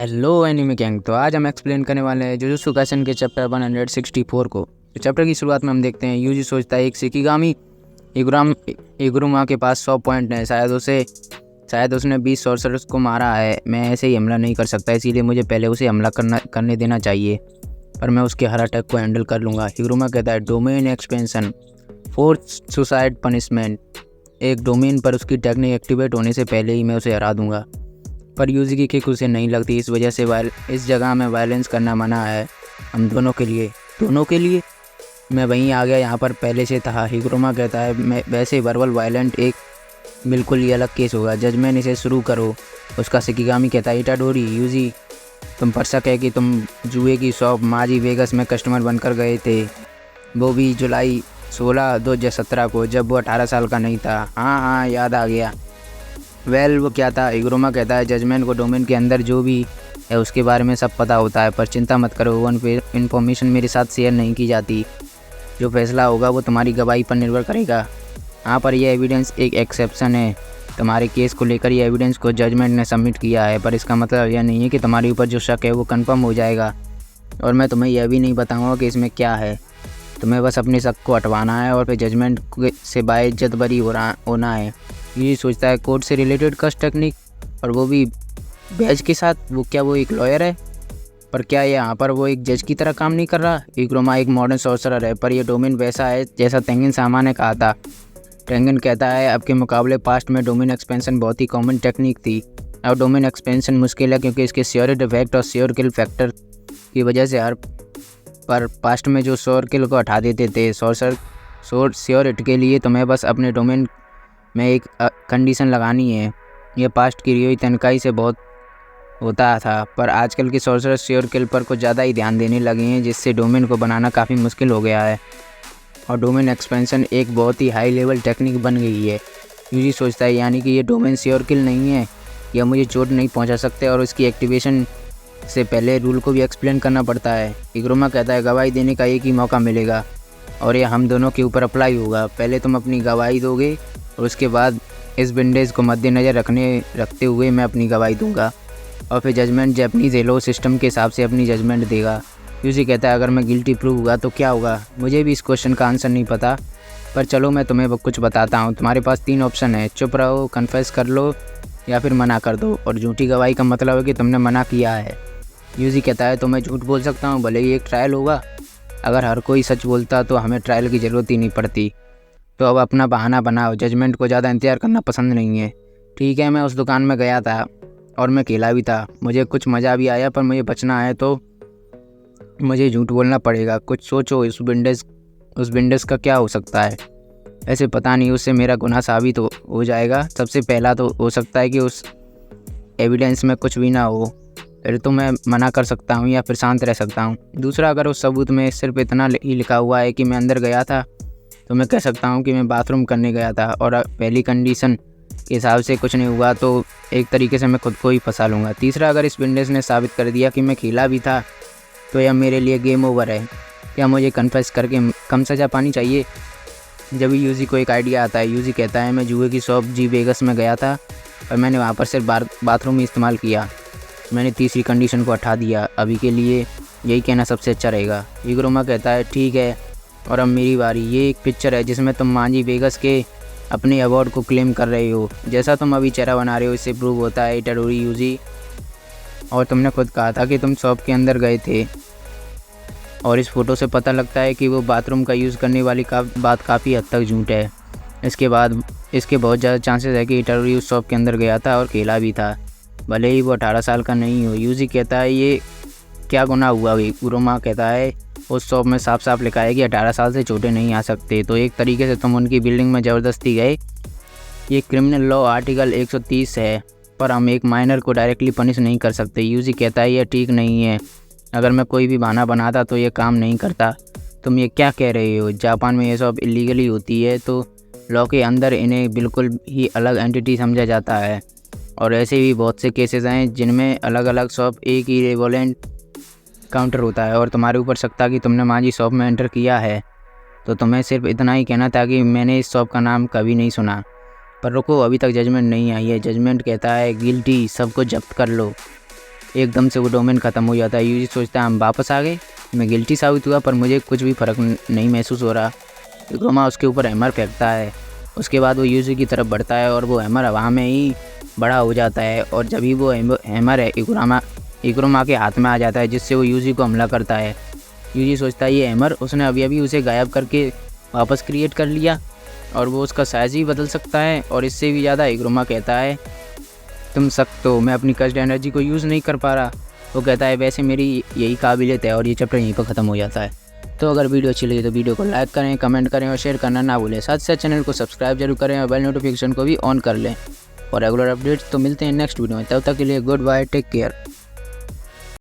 Hello anime gang. तो आज हम एक्सप्लेन करने वाले हैं जुजुत्सु काइसेन के चैप्टर 164 को। तो चैप्टर की शुरुआत में हम देखते हैं यूजी सोचता है एक शिकिगामी इगुरुमा के पास 100 पॉइंट है। शायद उसने 20 सॉर्सरर्स को मारा है। मैं ऐसे ही हमला नहीं कर सकता, इसीलिए मुझे पहले उसे हमला करने देना चाहिए, पर मैं उसके हर अटैक को हैंडल कर लूँगा। इगुरुमा कहता है domain expansion force suicide punishment. एक डोमेन पर उसकी टेक्निक एक्टिवेट होने से पहले ही मैं उसे हरा दूंगा, पर यूजी की किक उसे नहीं लगती। इस वजह से इस जगह में वायलेंस करना मना है हम दोनों के लिए। मैं वहीं आ गया, यहाँ पर पहले से था। हिग्रोमा कहता है मैं वैसे वर्बल वायलेंट एक बिल्कुल ही अलग केस होगा। जजमेंट इसे शुरू करो। उसका शिकिगामी कहता है इटाडोरी यूजी, तुम पर शक है कि तुम जुए की शॉप माजी वेगस में कस्टमर बनकर गए थे, वो भी जुलाई 16, 2017 को, जब वो 18 साल का नहीं था। हाँ याद आ गया। वो क्या था? इग्रोमा कहता है जजमेंट को डोमेन के अंदर जो भी है उसके बारे में सब पता होता है, पर चिंता मत करो, वो इन्फॉर्मेशन मेरे साथ शेयर नहीं की जाती। जो फैसला होगा वो तुम्हारी गवाही पर निर्भर करेगा। हाँ, पर यह एविडेंस एक एक्सेप्शन है। तुम्हारे केस को लेकर ये एविडेंस को जजमेंट ने सबमिट किया है, पर इसका मतलब यह नहीं है कि तुम्हारे ऊपर जो शक है वो कंफर्म हो जाएगा। और मैं तुम्हें यह भी नहीं बताऊँगा कि इसमें क्या है। तुम्हें बस अपने शक को हटवाना है और फिर जजमेंट से बाइज्जत बरी होना है। ये सोचता है कोर्ट से रिलेटेड कस्ट टेक्निक, और वो भी बैज के साथ। वो एक लॉयर है, पर क्या यहाँ पर वो एक जज की तरह काम नहीं कर रहा? इग्रोमा एक मॉडर्न सॉर्सरर है, पर यह डोमेन वैसा है जैसा टेंगन सामा ने कहा था। टेंगन कहता है अब के मुकाबले पास्ट में डोमेन एक्सपेंशन बहुत ही कॉमन टेक्निक थी। अब डोमेन एक्सपेंशन मुश्किल है क्योंकि इसके श्योरिटी इफेक्ट और श्योर किल फैक्टर की वजह से पर पास्ट में जो श्योर किल को हटा देते थे। श्योर हिट के लिए तुम्हें बस अपने डोमेन में एक कंडीशन लगानी है। यह पास्ट की रियोई तनकाई से बहुत होता था, पर आजकल के सॉर्सरर श्योर किल पर कुछ ज़्यादा ही ध्यान देने लगे हैं, जिससे डोमेन को बनाना काफ़ी मुश्किल हो गया है और डोमेन एक्सपेंशन एक बहुत ही हाई लेवल टेक्निक बन गई है। यूजी सोचता है यानी कि ये डोमेन श्योर किल नहीं है, यह मुझे चोट नहीं पहुंचा सकते, और इसकी एक्टिवेशन से पहले रूल को भी एक्सप्लेन करना पड़ता है। इग्रोमा कहता है गवाही देने का एक ही मौका मिलेगा और यह हम दोनों के ऊपर अप्लाई होगा। पहले तुम अपनी गवाही दोगे और उसके बाद इस विंडेज को मद्देनज़र रखते हुए मैं अपनी गवाही दूंगा, और फिर जजमेंट जैपनीज़ एलो सिस्टम के हिसाब से अपनी जजमेंट देगा। यूजी कहता है अगर मैं गिल्टी प्रूव हुआ तो क्या होगा? मुझे भी इस क्वेश्चन का आंसर नहीं पता, पर चलो मैं तुम्हें कुछ बताता हूँ। तुम्हारे पास 3 ऑप्शन है, चुप रहो, कन्फेस कर लो, या फिर मना कर दो। और झूठी गवाही का मतलब है कि तुमने मना किया है। यूजी कहता है तो मैं झूठ बोल सकता हूँ, भले ही एक ट्रायल होगा। अगर हर कोई सच बोलता तो हमें ट्रायल की ज़रूरत ही नहीं पड़ती। तो अब अपना बहाना बनाओ, जजमेंट को ज़्यादा इंतज़ार करना पसंद नहीं है। ठीक है, मैं उस दुकान में गया था और मैं अकेला भी था। मुझे कुछ मज़ा भी आया, पर मुझे बचना है तो मुझे झूठ बोलना पड़ेगा। कुछ सोचो, उस विंडेज का क्या हो सकता है? ऐसे पता नहीं, उससे मेरा गुनाह साबित हो जाएगा। सबसे पहला तो हो सकता है कि उस एविडेंस में कुछ भी ना हो, फिर तो मैं मना कर सकता हूँ या फिर शांत रह सकता हूँ। दूसरा, अगर उस सबूत में सिर्फ इतना ही लिखा हुआ है कि मैं अंदर गया था, तो मैं कह सकता हूँ कि मैं बाथरूम करने गया था, और पहली कंडीशन के हिसाब से कुछ नहीं हुआ तो एक तरीके से मैं खुद को ही फंसा लूँगा। तीसरा, अगर इस विंडेज ने साबित कर दिया कि मैं खेला भी था, तो यह मेरे लिए गेम ओवर है। क्या मुझे कन्फेस करके कम सज़ा पानी चाहिए? जब यूजी को एक आइडिया आता है। यूजी कहता है मैं जुए की शॉप जी वेगस में गया था, पर मैंने वहाँ पर सिर्फ बाथरूम ही इस्तेमाल किया। मैंने तीसरी कंडीशन को हटा दिया। अभी के लिए यही कहना सबसे अच्छा रहेगा। इग्रोमा कहता है ठीक है, और अब मेरी बारी। ये एक पिक्चर है जिसमें तुम मांजी वेगस के अपने अवार्ड को क्लेम कर रहे हो। जैसा तुम अभी चेहरा बना रहे हो, इससे प्रूव होता है इटाडोरी यूजी, और तुमने खुद कहा था कि तुम शॉप के अंदर गए थे, और इस फ़ोटो से पता लगता है कि वो बाथरूम का यूज़ करने वाली बात काफ़ी हद तक झूठ है। इसके बहुत ज़्यादा चांसेस है कि इटाडोरी उस शॉप के अंदर गया था और खेला भी था, भले ही वो 18 साल का नहीं हो। यूजी कहता है ये क्या गुनाह हुआ? इग्रोमा कहता है उस शॉप में साफ साफ लिखा है कि 18 साल से छोटे नहीं आ सकते, तो एक तरीके से तुम उनकी बिल्डिंग में ज़बरदस्ती गए। ये क्रिमिनल लॉ आर्टिकल 130 है, पर हम एक माइनर को डायरेक्टली पनिश नहीं कर सकते। यूजी कहता है यह ठीक नहीं है। अगर मैं कोई भी बहाना बनाता तो ये काम नहीं करता। तुम ये क्या कह रहे हो? जापान में ये शॉप इलीगली होती है, तो लॉ के अंदर इन्हें बिल्कुल ही अलग एंटिटी समझा जाता है, और ऐसे भी बहुत से केसेस हैं जिनमें अलग अलग शॉप एक ही रेवोलेंट काउंटर होता है। और तुम्हारे ऊपर शक था कि तुमने मांझी शॉप में एंटर किया है, तो तुम्हें सिर्फ इतना ही कहना था कि मैंने इस शॉप का नाम कभी नहीं सुना। पर रुको, अभी तक जजमेंट नहीं आई है। जजमेंट कहता है गिल्टी, सबको जब्त कर लो। एकदम से वो डोमेन ख़त्म हो जाता है। यूजी सोचता है हम वापस आ गए, मैं गिल्टी साबित हुआ पर मुझे कुछ भी फ़र्क नहीं महसूस हो रहा। इग्रोमा उसके ऊपर हैमर फेंकता है। उसके बाद वो यूजी की तरफ बढ़ता है और वो हैमर हवा में ही बड़ा हो जाता है और जब ही वो हैमर है इग्रोमा के हाथ में आ जाता है, जिससे वो यूजी को हमला करता है। यूजी सोचता है ये हैमर उसने अभी उसे गायब करके वापस क्रिएट कर लिया और वो उसका साइज़ ही बदल सकता है और इससे भी ज़्यादा। इग्रोमा कहता है तुम सख्त हो, मैं अपनी कस्ट एनर्जी को यूज़ नहीं कर पा रहा। वो कहता है वैसे मेरी यही काबिलियत है और ये चैप्टर यहीं पर ख़त्म हो जाता है। तो अगर वीडियो अच्छी लगी तो वीडियो को लाइक करें, कमेंट करें और शेयर करना ना भूलें। साथ ही साथ चैनल को सब्सक्राइब जरूर करें और बेल नोटिफिकेशन को भी ऑन कर लें। और रेगुलर अपडेट्स तो मिलते हैं नेक्स्ट वीडियो में। तब तक के लिए गुड बाय, टेक केयर।